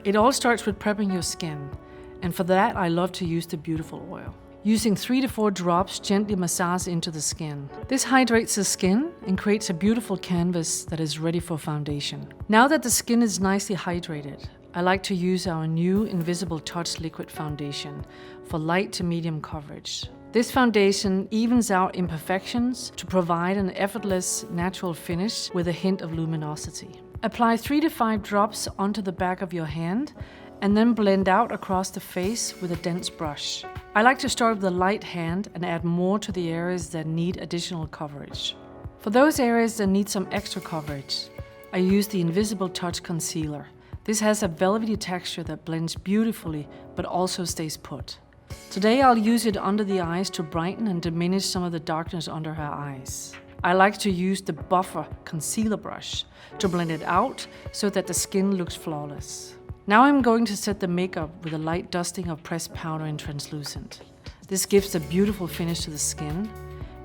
It all starts with prepping your skin, and for that I love to use the Beautiful oil. Using 3 to 4 drops gently massage into the skin. This hydrates the skin and creates a beautiful canvas that is ready for foundation. Now that the skin is nicely hydrated, I like to use our new Invisible Touch Liquid Foundation for light to medium coverage. This foundation evens out imperfections to provide an effortless, natural finish with a hint of luminosity. Apply 3 to 5 drops onto the back of your hand and then blend out across the face with a dense brush. I like to start with a light hand and add more to the areas that need additional coverage. For those areas that need some extra coverage, I use the Invisible Touch Concealer. This has a velvety texture that blends beautifully but also stays put. Today I'll use it under the eyes to brighten and diminish some of the darkness under her eyes. I like to use the Buffer Concealer brush to blend it out so that the skin looks flawless. Now I'm going to set the makeup with a light dusting of pressed powder in translucent. This gives a beautiful finish to the skin,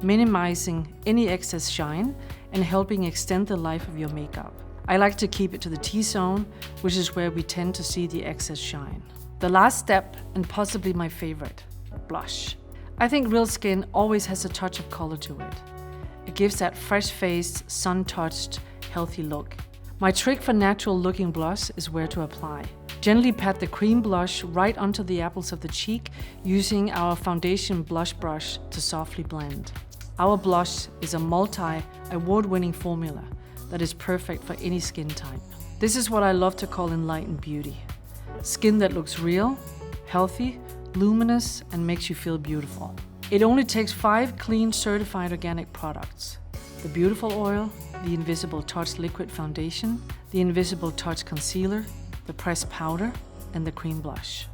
minimizing any excess shine and helping extend the life of your makeup. I like to keep it to the T-zone, which is where we tend to see the excess shine. The last step, and possibly my favorite, blush. I think real skin always has a touch of color to it. It gives that fresh-faced, sun-touched, healthy look. My trick for natural-looking blush is where to apply. Gently pat the cream blush right onto the apples of the cheek using our foundation blush brush to softly blend. Our blush is a multi-award-winning formula that is perfect for any skin type. This is what I love to call Enlightened Beauty. Skin that looks real, healthy, luminous, and makes you feel beautiful. It only takes 5 clean, certified organic products. The Beautiful oil, the Invisible Touch Liquid Foundation, the Invisible Touch Concealer, the pressed powder, and the cream blush.